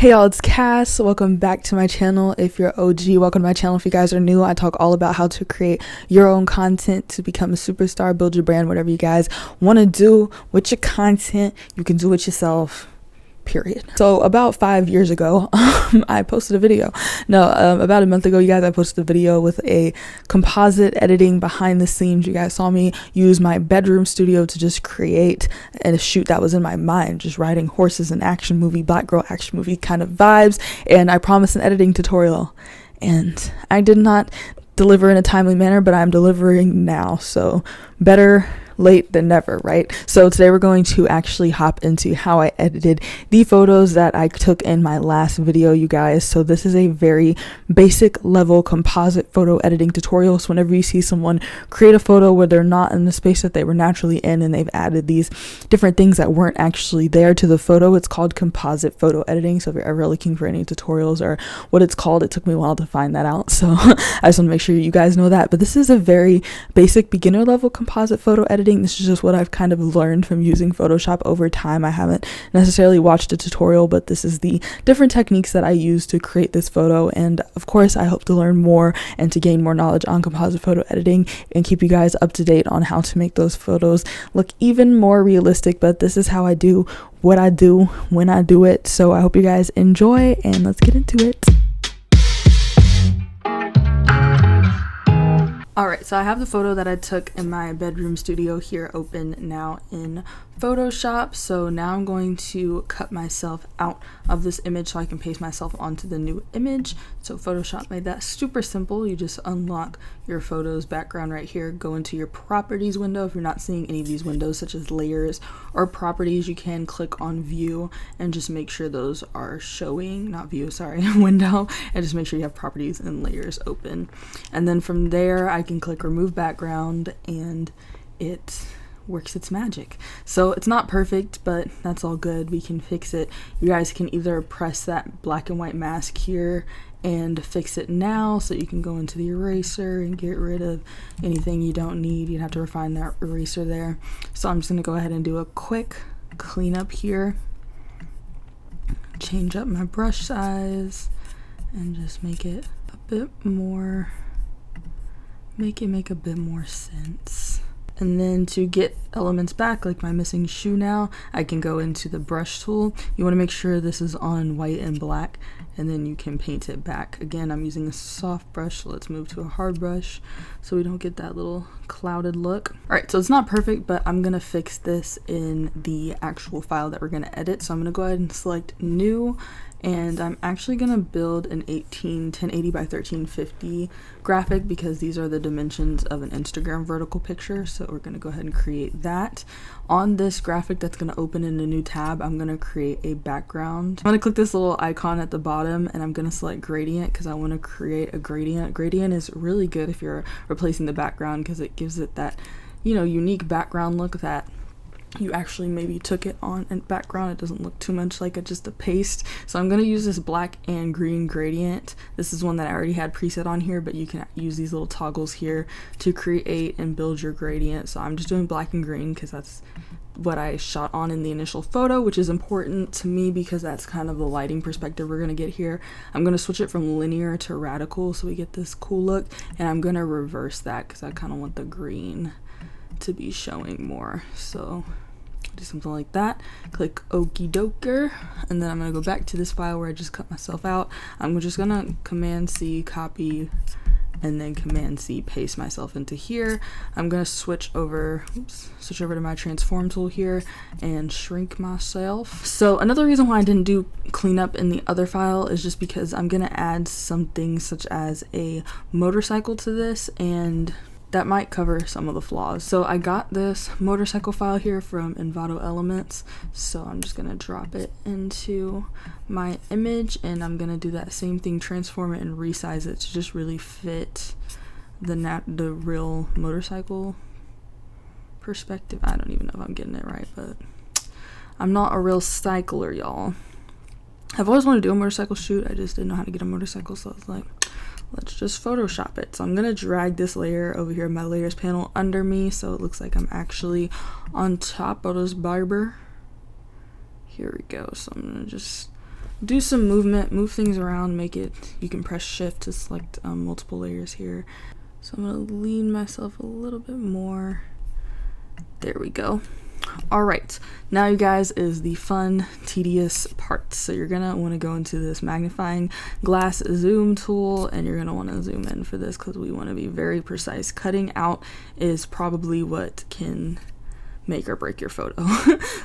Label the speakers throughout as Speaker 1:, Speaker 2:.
Speaker 1: Hey y'all, it's Cass. Welcome back to my channel. If you're OG, welcome to my channel. If you guys are new, I talk all about how to create your own content to become a superstar, build your brand, whatever you guys want to do with your content, you can do it yourself. Period. So about 5 years ago, I posted a video. About a month ago, you guys, I posted a video with a composite editing behind the scenes. You guys saw me use my bedroom studio to just create a shoot that was in my mind, just riding horses, an action movie, black girl action movie kind of vibes. And I promised an editing tutorial, and I did not deliver in a timely manner, but I'm delivering now. So better late than never, right? So today we're going to actually hop into how I edited the photos that I took in my last video, you guys. So this is a very basic level composite photo editing tutorial. So whenever you see someone create a photo where they're not in the space that they were naturally in and they've added these different things that weren't actually there to the photo, it's called composite photo editing. So if you're ever looking for any tutorials or what it's called, it took me a while to find that out. So I just want to make sure you guys know that. But this is a very basic beginner level composite photo editing. This is just what I've kind of learned from using Photoshop over time. I haven't necessarily watched a tutorial, but this is the different techniques that I use to create this photo. And of course, I hope to learn more and to gain more knowledge on composite photo editing and keep you guys up to date on how to make those photos look even more realistic. But this is how I do what I do when I do it. So I hope you guys enjoy, and let's get into it. Alright, so I have the photo that I took in my bedroom studio here open now in Photoshop. So now I'm going to cut myself out of this image so I can paste myself onto the new image. So Photoshop made that super simple. You just unlock your photo's background right here, go into your properties window. If you're not seeing any of these windows such as layers or properties, you can click on view and just make sure those are showing, not view, sorry, window, and just make sure you have properties and layers open. And then from there I can click remove background and it works its magic. So it's not perfect, but that's all good. We can fix it. You guys can either press that black and white mask here and fix it now, so you can go into the eraser and get rid of anything you don't need. You'd have to refine that eraser there. So I'm just going to go ahead and do a quick cleanup here, change up my brush size and just make it a bit more, make a bit more sense. And then to get elements back, like my missing shoe now, I can go into the brush tool. You want to make sure this is on white and black, and then you can paint it back. Again, I'm using a soft brush, so let's move to a hard brush so we don't get that little clouded look. All right, so it's not perfect, but I'm gonna fix this in the actual file that we're gonna edit. So I'm gonna go ahead and select new, and I'm actually gonna build an 1080 by 1350 graphic because these are the dimensions of an Instagram vertical picture. So we're gonna go ahead and create that. On this graphic that's gonna open in a new tab, I'm gonna create a background. I'm gonna click this little icon at the bottom and I'm gonna select gradient because I wanna create a gradient. Gradient is really good if you're replacing the background because it gives it that, you know, unique background look that you actually maybe took it on in background. It doesn't look too much like just a paste. So I'm going to use this black and green gradient. This is one that I already had preset on here, but you can use these little toggles here to create and build your gradient. So I'm just doing black and green because that's what I shot on in the initial photo, which is important to me because that's kind of the lighting perspective we're going to get here. I'm going to switch it from linear to radical so we get this cool look, and I'm going to reverse that because I kind of want the green to be showing more. So do something like that, click okie doker, and then I'm gonna go back to this file where I just cut myself out. I'm just gonna Command C copy and then Command C paste myself into here. I'm gonna switch over to my transform tool here and shrink myself. So another reason why I didn't do cleanup in the other file is just because I'm gonna add some things such as a motorcycle to this, and that might cover some of the flaws. So I got this motorcycle file here from Envato Elements, so I'm just gonna drop it into my image, and I'm gonna do that same thing, transform it and resize it to just really fit the real motorcycle perspective. I don't even know if I'm getting it right, but I'm not a real cycler, y'all. I've always wanted to do a motorcycle shoot, I just didn't know how to get a motorcycle, so I was like, let's just Photoshop it. So I'm gonna drag this layer over here in my layers panel under me so it looks like I'm actually on top of this barber. Here we go. So I'm gonna just do some movement, move things around, make it, you can press shift to select multiple layers here. So I'm gonna lean myself a little bit more. There we go. All right, now you guys is the fun, tedious part. So you're gonna want to go into this magnifying glass zoom tool, and you're gonna want to zoom in for this because we want to be very precise. Cutting out is probably what can make or break your photo.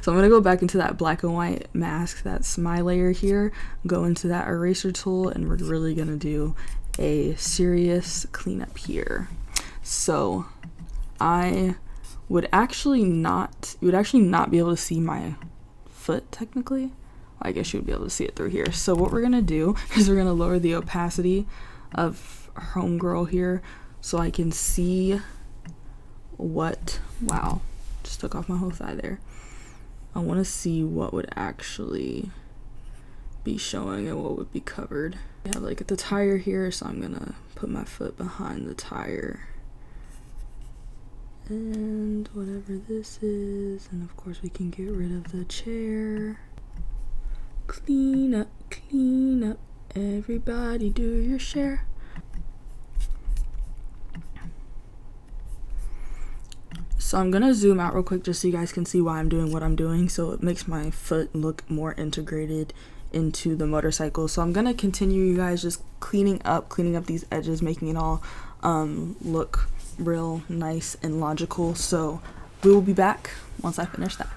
Speaker 1: So I'm gonna go back into that black and white mask, that's my layer here, go into that eraser tool, and we're really gonna do a serious cleanup here. So I would actually not, you would actually not be able to see my foot technically. I guess you would be able to see it through here. So what we're gonna do is we're gonna lower the opacity of homegirl here so I can see what, wow, just took off my whole thigh there. I wanna see what would actually be showing and what would be covered. We have like the tire here, so I'm gonna put my foot behind the tire. And whatever this is, and of course we can get rid of the chair. Clean up, everybody do your share. So I'm gonna zoom out real quick just so you guys can see why I'm doing what I'm doing, so it makes my foot look more integrated into the motorcycle. So I'm gonna continue, you guys, just cleaning up these edges, making it all look real nice and logical. So we will be back once I finish that.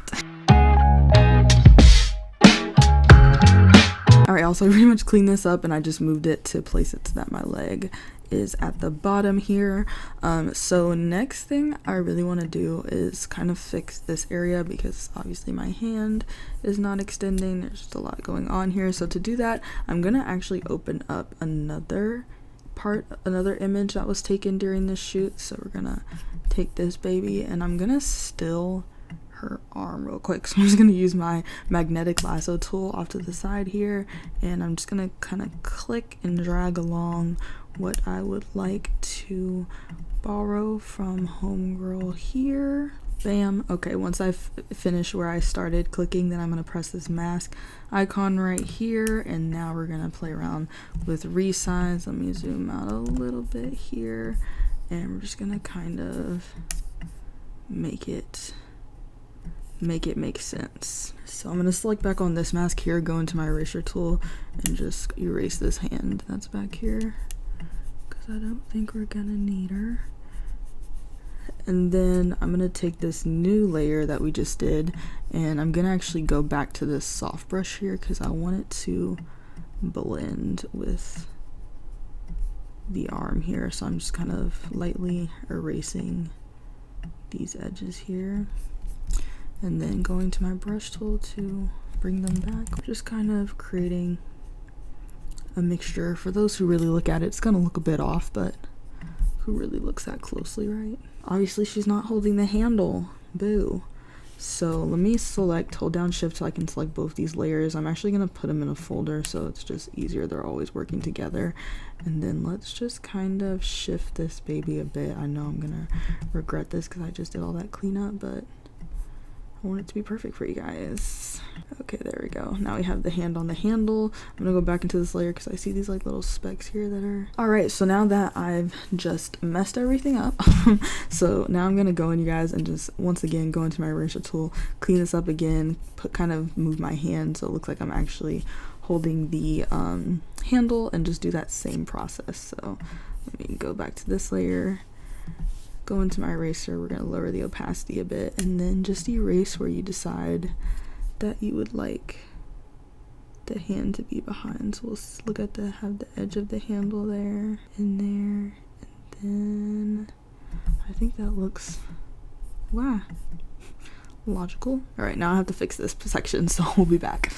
Speaker 1: Alright, also I pretty much cleaned this up and I just moved it to place it so that my leg is at the bottom here. So next thing I really want to do is kind of fix this area because obviously my hand is not extending. There's just a lot going on here. So to do that, I'm gonna actually open up another image that was taken during this shoot. So we're gonna take this baby and I'm gonna still her arm real quick. So I'm just gonna use my magnetic lasso tool off to the side here, and I'm just gonna kind of click and drag along what I would like to borrow from homegirl here. Bam. Okay, once I've finished where I started clicking, then I'm gonna press this mask icon right here, and now we're gonna play around with resize. Let me zoom out a little bit here, and we're just gonna kind of make it make sense. So I'm gonna select back on this mask here, go into my eraser tool, and just erase this hand that's back here because I don't think we're gonna need her. And then I'm gonna take this new layer that we just did, and I'm gonna actually go back to this soft brush here because I want it to blend with the arm here. So I'm just kind of lightly erasing these edges here, and then going to my brush tool to bring them back. Just kind of creating a mixture. For those who really look at it, it's gonna look a bit off, but who really looks that closely, right? Obviously she's not holding the handle, boo. So let me hold down shift so I can select both these layers. I'm actually gonna put them in a folder so it's just easier, they're always working together. And then let's just kind of shift this baby a bit. I know I'm gonna regret this because I just did all that cleanup, but I want it to be perfect for you guys. Okay, there we go. Now we have the hand on the handle. I'm gonna go back into this layer because I see these like little specks here that are... Alright, so now that I've just messed everything up, so now I'm gonna go in, you guys, and just once again go into my eraser tool, clean this up again, kind of move my hand so it looks like I'm actually holding the handle, and just do that same process. So let me go back to this layer, go into my eraser, we're going to lower the opacity a bit, and then just erase where you decide that you would like the hand to be behind. So we'll look at have the edge of the handle there, and there, and then I think that looks, wow, logical. Alright, now I have to fix this section, so we'll be back.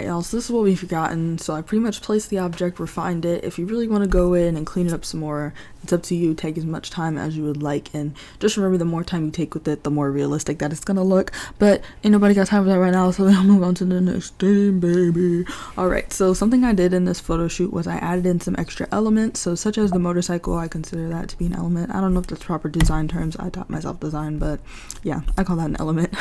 Speaker 1: Also, this is what we've forgotten. So I pretty much placed the object, refined it. If you really want to go in and clean it up some more, It's up to you. Take as much time as you would like, and just remember, the more time you take with it, the more realistic that it's gonna look. But ain't nobody got time for that right now, so we'll move on to the next thing, baby. Alright, so something I did in this photo shoot was I added in some extra elements. So such as the motorcycle, I consider that to be an element. I don't know if that's proper design terms. I taught myself design, but yeah, I call that an element.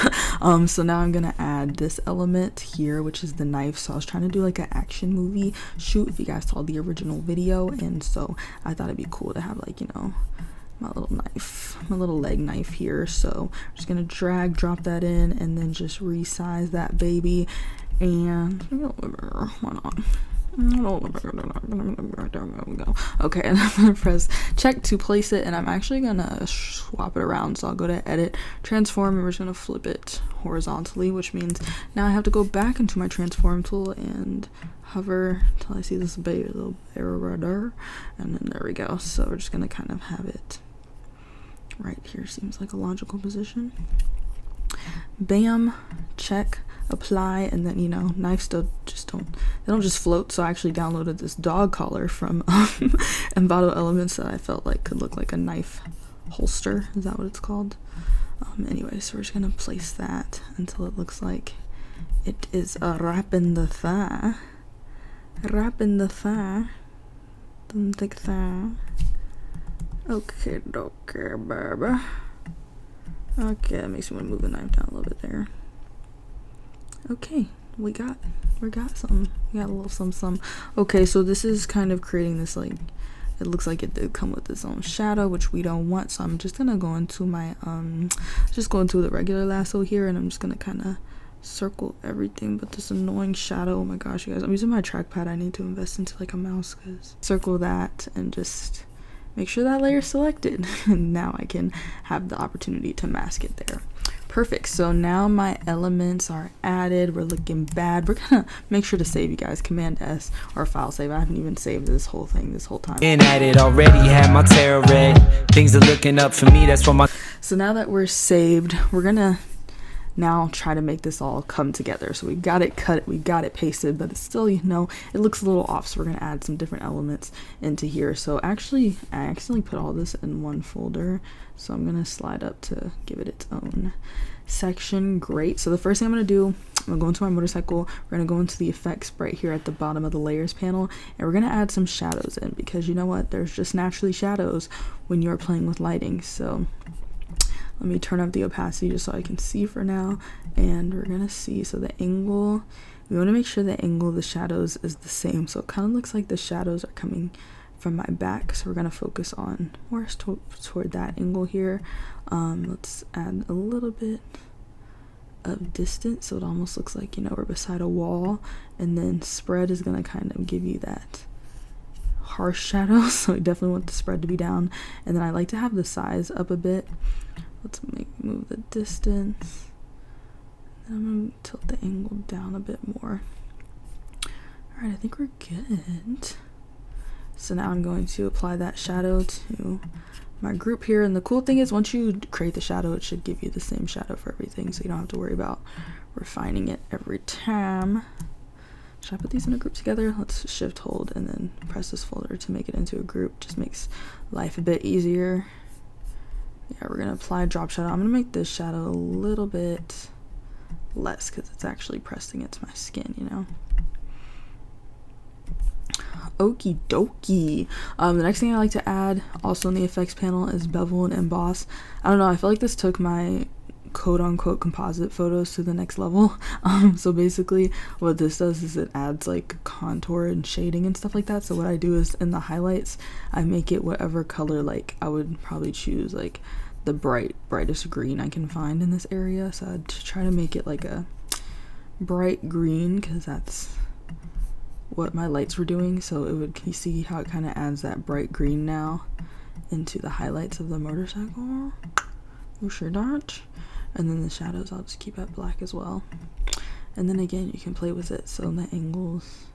Speaker 1: So now I'm gonna add this element here, which is the knife. So I was trying to do like an action movie shoot, if you guys saw the original video, and so I thought it'd be cool to have, like, you know, my little knife, my little leg knife here. So I'm just gonna drag, drop that in, and then just resize that baby. And why not? Okay, and I'm gonna press check to place it, and I'm actually gonna swap it around. So I'll go to edit, transform, and we're just gonna flip it horizontally, which means now I have to go back into my transform tool and hover until I see this little arrow right there, and then there we go. So we're just gonna kind of have it right here. Seems like a logical position. Bam, check, apply, and then, you know, knives still just don't just float. So I actually downloaded this dog collar from Envato Elements that I felt like could look like a knife holster. Is that what it's called? Anyway, so we're just gonna place that until it looks like it is a wrap in the thigh. Wrap in the thigh. Don't take thigh. Okay, baby. Okay, that makes me want to move the knife down a little bit there. Okay, we got some. We got a little some. Okay, so this is kind of creating this, like, it looks like it did come with its own shadow, which we don't want. So I'm just gonna go into my just go into the regular lasso here, and I'm just gonna kind of circle everything but this annoying shadow. Oh my gosh, you guys, I'm using my trackpad. I need to invest into like a mouse, because circle that and just make sure that layer is selected. And now I can have the opportunity to mask it there. Perfect. So now my elements are added. We're looking bad. We're gonna make sure to save, you guys. Command S or file save. I haven't even saved this whole thing this whole time.
Speaker 2: In at it already, had my tarot read. Things are looking up for me. That's what my.
Speaker 1: So now that we're saved, we're gonna now try to make this all come together. So we got it cut, we got it pasted, but it's still, you know, it looks a little off. So we're gonna add some different elements into here. So actually, I accidentally put all this in one folder. So I'm gonna slide up to give it its own section. Great. So the first thing I'm gonna do, I'm gonna go into my motorcycle. We're gonna go into the effects right here at the bottom of the layers panel, and we're gonna add some shadows in, because you know what, there's just naturally shadows when you're playing with lighting. So let me turn up the opacity just so I can see for now, and we're gonna see. So the angle, we want to make sure the angle of the shadows is the same, so it kind of looks like the shadows are coming from my back. So we're gonna focus on more toward that angle here. Let's add a little bit of distance so it almost looks like, you know, we're beside a wall, and then spread is gonna kind of give you that harsh shadow. So I definitely want the spread to be down, and then I like to have the size up a bit. Let's move the distance. Then I'm gonna tilt the angle down a bit more. All right, I think we're good. So now I'm going to apply that shadow to my group here. And the cool thing is, once you create the shadow, it should give you the same shadow for everything, so you don't have to worry about refining it every time. Should I put these in a group together? Let's shift hold and then press this folder to make it into a group. Just makes life a bit easier. Yeah, we're gonna apply drop shadow. I'm gonna make this shadow a little bit less because it's actually pressed against my skin, you know. Okie dokie. The next thing I like to add also in the effects panel is bevel and emboss. I don't know, I feel like this took my quote-unquote composite photos to the next level. So basically what this does is it adds like contour and shading and stuff like that. So what I do is in the highlights, I make it whatever color, like I would probably choose like the brightest green I can find in this area. So I'd try to make it like a bright green, because that's what my lights were doing. So it would, you see how it kind of adds that bright green now into the highlights of the motorcycle? You sure don't? And then the shadows I'll just keep at black as well. And then again, you can play with it. So in the angles,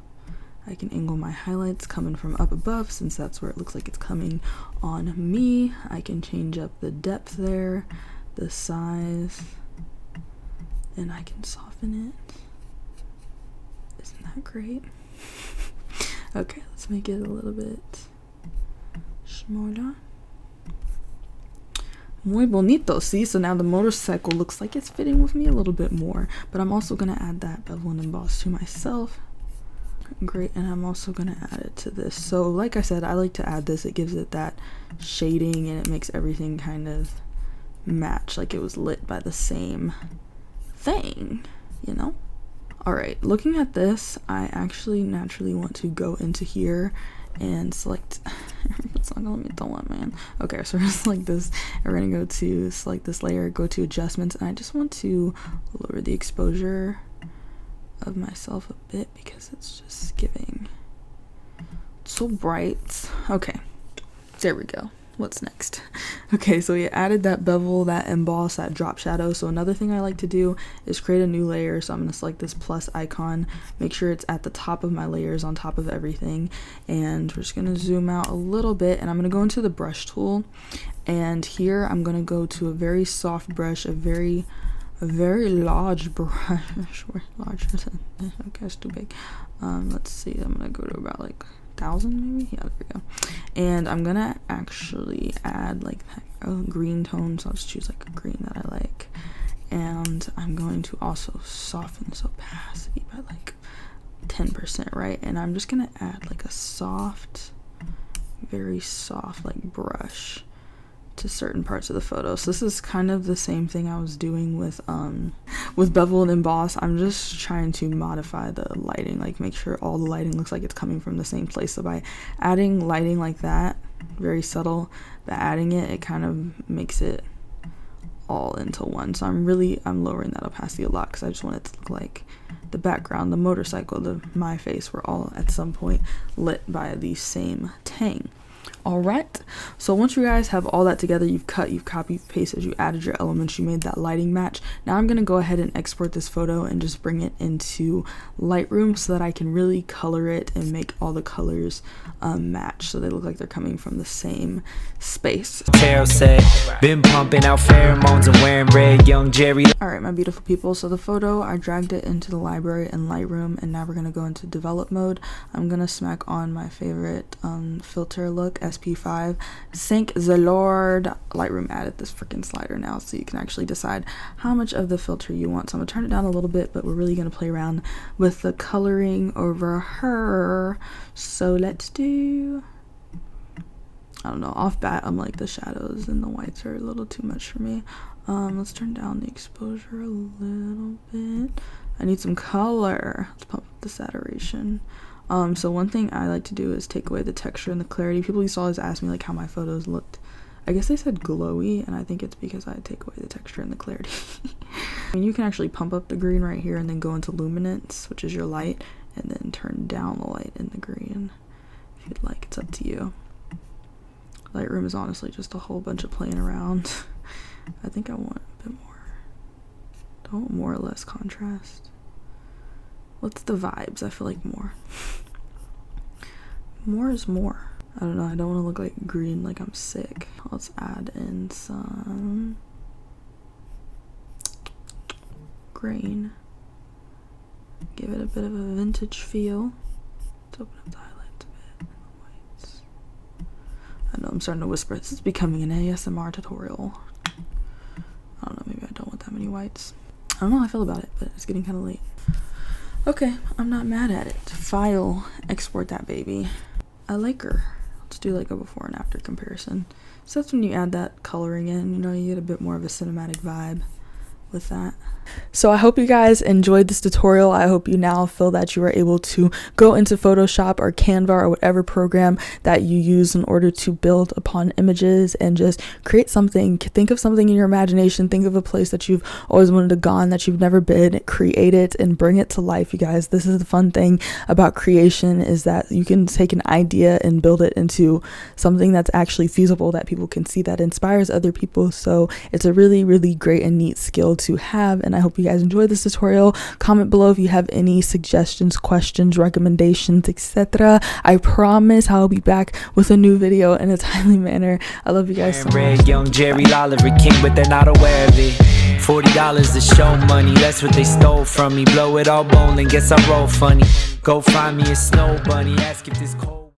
Speaker 1: I can angle my highlights coming from up above, since that's where it looks like it's coming on me. I can change up the depth there, the size, and I can soften it. Isn't that great? Okay, let's make it a little bit Mola. Muy bonito. See, so now the motorcycle looks like it's fitting with me a little bit more, but I'm also gonna add that bevel and emboss to myself. Great. And I'm also gonna add it to this. So like I said, I like to add this. It gives it that shading and it makes everything kind of match, like it was lit by the same thing, you know. All right, looking at this, I actually naturally want to go into here and select it's not gonna let me do it, man. Okay, so we're gonna select this and we're gonna go to select this layer, go to adjustments, and I just want to lower the exposure of myself a bit because it's just giving so bright. Okay, there we go. What's next? Okay, so we added that bevel, that emboss, that drop shadow. So another thing I like to do is create a new layer. So I'm gonna select this plus icon, make sure it's at the top of my layers on top of everything. And we're just gonna zoom out a little bit and I'm gonna go into the brush tool. And here I'm gonna go to a very soft brush, a very large brush. Larger than, okay, it's too big. Let's see, I'm gonna go to about like 1,000 maybe. Yeah, there we go. And I'm gonna actually add like a green tone, so I'll just choose like a green that I like. And I'm going to also soften this opacity by like 10%, right? And I'm just gonna add like a soft, very soft like brush to certain parts of the photo. So this is kind of the same thing I was doing with bevel and emboss. I'm just trying to modify the lighting, like make sure all the lighting looks like it's coming from the same place. So by adding lighting like that, very subtle, but adding it kind of makes it all into one. So I'm lowering that opacity a lot because I just want it to look like the background, the motorcycle, my face were all at some point lit by the same tang. All right, so once you guys have all that together, you've cut, you've copied, you've pasted, you added your elements, you made that lighting match. Now I'm gonna go ahead and export this photo and just bring it into Lightroom so that I can really color it and make all the colors match so they look like they're coming from the same space.
Speaker 2: Been pumping out pheromones and wearing red, young Jerry.
Speaker 1: All right, my beautiful people, so the photo, I dragged it into the library in Lightroom, and now we're gonna go into develop mode. I'm gonna smack on my favorite filter look, SP5. Thank the Lord, Lightroom added this freaking slider now, so you can actually decide how much of the filter you want. So I'm gonna turn it down a little bit, but we're really gonna play around with the coloring over her. So let's do, I don't know, off bat, I'm like the shadows and the whites are a little too much for me. Let's turn down the exposure a little bit. I need some color. Let's pump up the saturation. So one thing I like to do is take away the texture and the clarity. People used to always ask me like how my photos looked. I guess they said glowy, and I think it's because I take away the texture and the clarity. I mean, you can actually pump up the green right here and then go into luminance, which is your light, and then turn down the light in the green if you'd like. It's up to you. Lightroom is honestly just a whole bunch of playing around. I think I want a bit more. Do I want more or less contrast? What's the vibes? I feel like more. More is more. I don't know, I don't want to look like green like I'm sick. Let's add in some green. Give it a bit of a vintage feel. Let's open up the highlights a bit and the whites. I know I'm starting to whisper. This is becoming an ASMR tutorial. I don't know, maybe I don't want that many whites. I don't know how I feel about it, but it's getting kind of late. Okay, I'm not mad at it. File, export that baby. I like her. Let's do like a before and after comparison. So that's when you add that coloring in, you know, you get a bit more of a cinematic vibe with that. So I hope you guys enjoyed this tutorial. I hope you now feel that you are able to go into Photoshop or Canva or whatever program that you use in order to build upon images and just create something. Think of something in your imagination. Think of a place that you've always wanted to go on, that you've never been. Create it and bring it to life, you guys. This is the fun thing about creation, is that you can take an idea and build it into something that's actually feasible, that people can see, that inspires other people. So it's a really, really great and neat skill to have, and I hope you guys enjoyed this tutorial. Comment below if you have any suggestions, questions, recommendations, etc. I promise I'll be back with a new video in a timely manner. I love you guys so much.
Speaker 2: Young Jerry Lolliver King, but they're not aware of it. $40 to show money, that's what they stole from me. Blow it all bowling, guess I roll funny. Go find me a snow bunny, ask if this cold